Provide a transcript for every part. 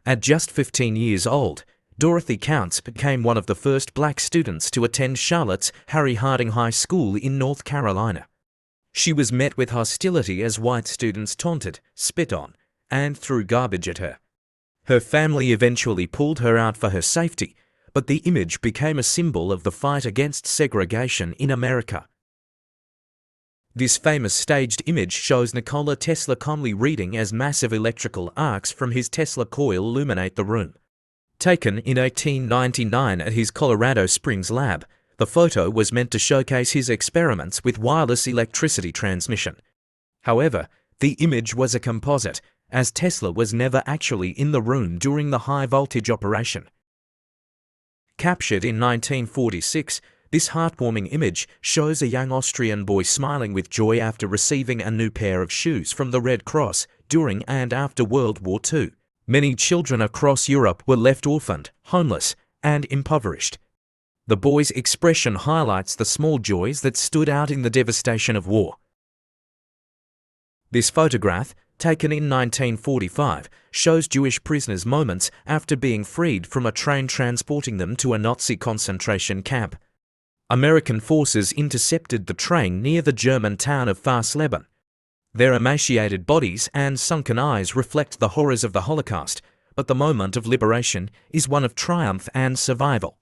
At just 15 years old, Dorothy Counts became one of the first black students to attend Charlotte's Harry Harding High School in North Carolina. She was met with hostility as white students taunted, spit on, and threw garbage at her. Her family eventually pulled her out for her safety, but the image became a symbol of the fight against segregation in America. This famous staged image shows Nikola Tesla calmly reading as massive electrical arcs from his Tesla coil illuminate the room. Taken in 1899 at his Colorado Springs lab, the photo was meant to showcase his experiments with wireless electricity transmission. However, the image was a composite, as Tesla was never actually in the room during the high-voltage operation. Captured in 1946, this heartwarming image shows a young Austrian boy smiling with joy after receiving a new pair of shoes from the Red Cross during and after World War II. Many children across Europe were left orphaned, homeless, and impoverished. The boy's expression highlights the small joys that stood out in the devastation of war. This photograph, taken in 1945, shows Jewish prisoners moments after being freed from a train transporting them to a Nazi concentration camp. American forces intercepted the train near the German town of Farsleben. Their emaciated bodies and sunken eyes reflect the horrors of the Holocaust, but the moment of liberation is one of triumph and survival.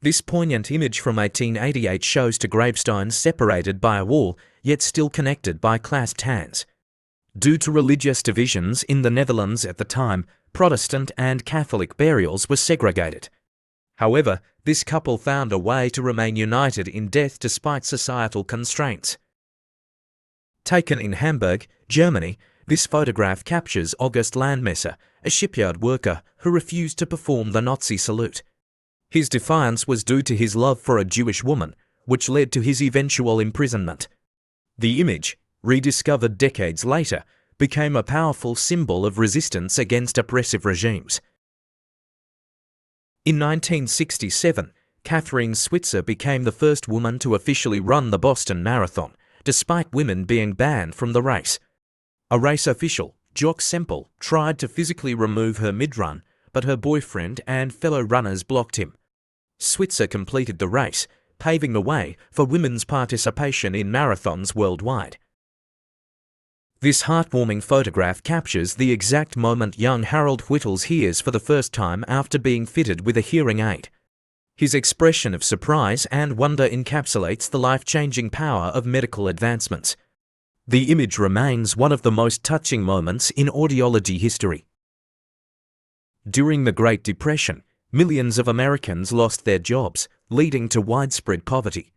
This poignant image from 1888 shows two gravestones separated by a wall, yet still connected by clasped hands. Due to religious divisions in the Netherlands at the time, Protestant and Catholic burials were segregated. However, this couple found a way to remain united in death despite societal constraints. Taken in Hamburg, Germany, this photograph captures August Landmesser, a shipyard worker who refused to perform the Nazi salute. His defiance was due to his love for a Jewish woman, which led to his eventual imprisonment. The image, rediscovered decades later, became a powerful symbol of resistance against oppressive regimes. In 1967, Catherine Switzer became the first woman to officially run the Boston Marathon, despite women being banned from the race. A race official, Jock Semple, tried to physically remove her mid-run, but her boyfriend and fellow runners blocked him. Switzer completed the race, paving the way for women's participation in marathons worldwide. This heartwarming photograph captures the exact moment young Harold Whittles hears for the first time after being fitted with a hearing aid. His expression of surprise and wonder encapsulates the life-changing power of medical advancements. The image remains one of the most touching moments in audiology history. During the Great Depression, millions of Americans lost their jobs, leading to widespread poverty.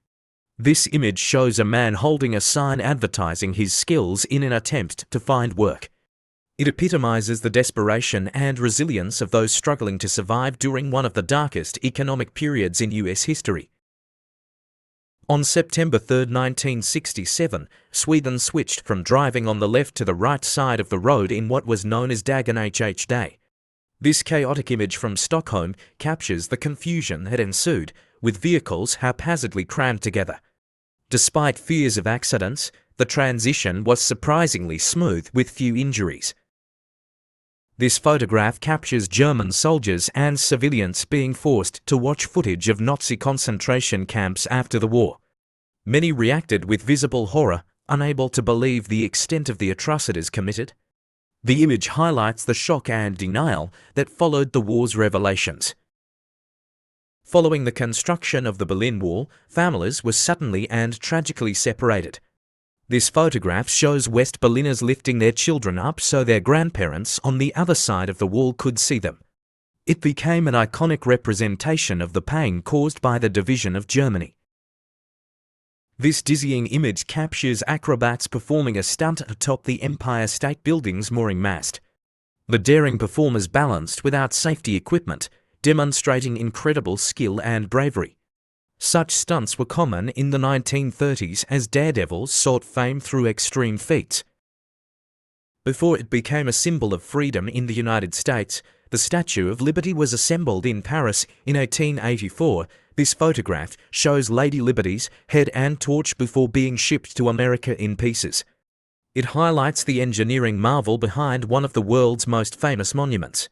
This image shows a man holding a sign advertising his skills in an attempt to find work. It epitomizes the desperation and resilience of those struggling to survive during one of the darkest economic periods in US history. On September 3, 1967, Sweden switched from driving on the left to the right side of the road in what was known as Dagen HH Day. This chaotic image from Stockholm captures the confusion that ensued, with vehicles haphazardly crammed together. Despite fears of accidents, the transition was surprisingly smooth with few injuries. This photograph captures German soldiers and civilians being forced to watch footage of Nazi concentration camps after the war. Many reacted with visible horror, unable to believe the extent of the atrocities committed. The image highlights the shock and denial that followed the war's revelations. Following the construction of the Berlin Wall, families were suddenly and tragically separated. This photograph shows West Berliners lifting their children up so their grandparents on the other side of the wall could see them. It became an iconic representation of the pain caused by the division of Germany. This dizzying image captures acrobats performing a stunt atop the Empire State Building's mooring mast. The daring performers balanced without safety equipment, demonstrating incredible skill and bravery. Such stunts were common in the 1930s as daredevils sought fame through extreme feats. Before it became a symbol of freedom in the United States, the Statue of Liberty was assembled in Paris in 1884. This photograph shows Lady Liberty's head and torch before being shipped to America in pieces. It highlights the engineering marvel behind one of the world's most famous monuments.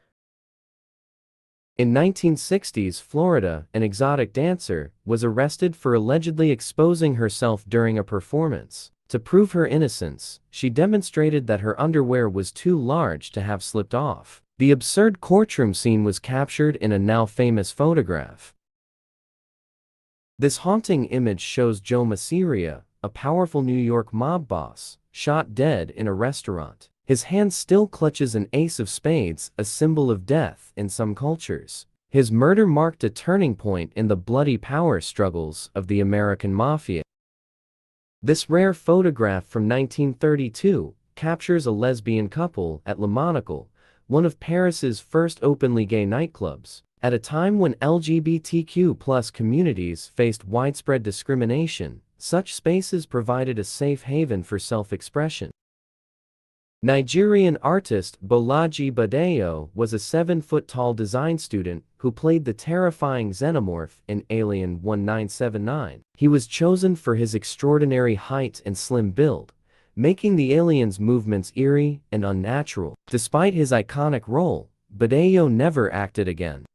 In 1960s Florida, an exotic dancer was arrested for allegedly exposing herself during a performance. To prove her innocence, she demonstrated that her underwear was too large to have slipped off. The absurd courtroom scene was captured in a now famous photograph. This haunting image shows Joe Masseria, a powerful New York mob boss, shot dead in a restaurant. His hand still clutches an ace of spades, a symbol of death in some cultures. His murder marked a turning point in the bloody power struggles of the American mafia. This rare photograph from 1932 captures a lesbian couple at Le Monaco, one of Paris's first openly gay nightclubs. At a time when LGBTQ+ communities faced widespread discrimination, such spaces provided a safe haven for self-expression. Nigerian artist Bolaji Badeyo was a 7-foot-tall design student who played the terrifying xenomorph in Alien 1979. He was chosen for his extraordinary height and slim build, making the alien's movements eerie and unnatural. Despite his iconic role, Badeyo never acted again.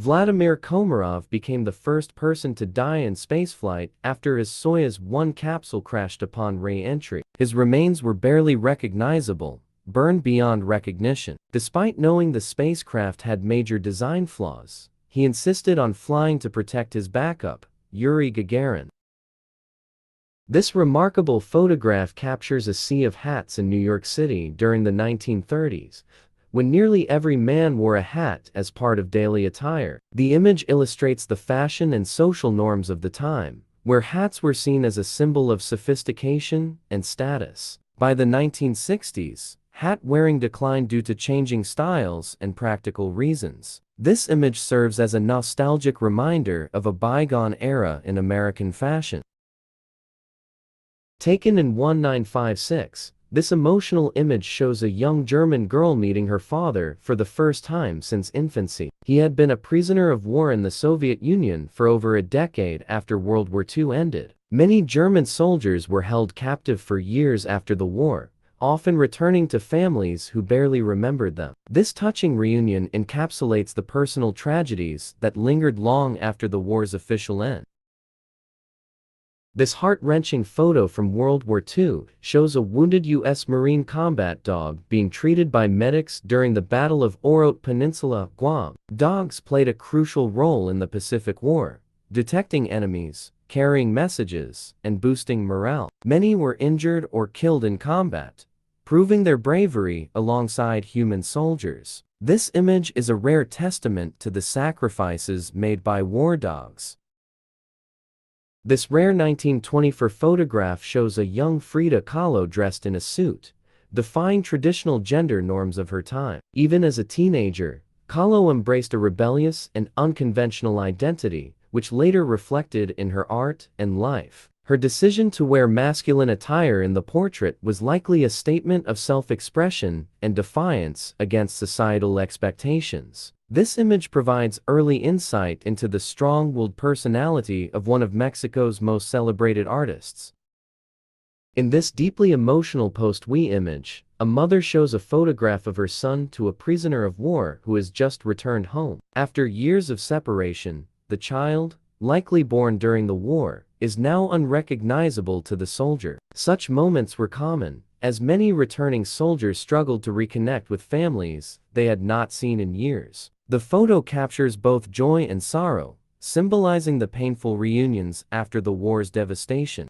Vladimir Komarov became the first person to die in spaceflight after his Soyuz 1 capsule crashed upon re-entry. His remains were barely recognizable, burned beyond recognition. Despite knowing the spacecraft had major design flaws, he insisted on flying to protect his backup, Yuri Gagarin. This remarkable photograph captures a sea of hats in New York City during the 1930s, when nearly every man wore a hat as part of daily attire. The image illustrates the fashion and social norms of the time, where hats were seen as a symbol of sophistication and status. By the 1960s, hat-wearing declined due to changing styles and practical reasons. This image serves as a nostalgic reminder of a bygone era in American fashion. Taken in 1956, this emotional image shows a young German girl meeting her father for the first time since infancy. He had been a prisoner of war in the Soviet Union for over a decade after World War II ended. Many German soldiers were held captive for years after the war, often returning to families who barely remembered them. This touching reunion encapsulates the personal tragedies that lingered long after the war's official end. This heart-wrenching photo from World War II shows a wounded U.S. Marine combat dog being treated by medics during the Battle of Orot Peninsula, Guam. Dogs played a crucial role in the Pacific War, detecting enemies, carrying messages, and boosting morale. Many were injured or killed in combat, proving their bravery alongside human soldiers. This image is a rare testament to the sacrifices made by war dogs. This rare 1924 photograph shows a young Frida Kahlo dressed in a suit, defying traditional gender norms of her time. Even as a teenager, Kahlo embraced a rebellious and unconventional identity, which later reflected in her art and life. Her decision to wear masculine attire in the portrait was likely a statement of self-expression and defiance against societal expectations. This image provides early insight into the strong-willed personality of one of Mexico's most celebrated artists. In this deeply emotional post-war image, a mother shows a photograph of her son to a prisoner of war who has just returned home. After years of separation, the child, likely born during the war, is now unrecognizable to the soldier. Such moments were common, as many returning soldiers struggled to reconnect with families they had not seen in years. The photo captures both joy and sorrow, symbolizing the painful reunions after the war's devastation.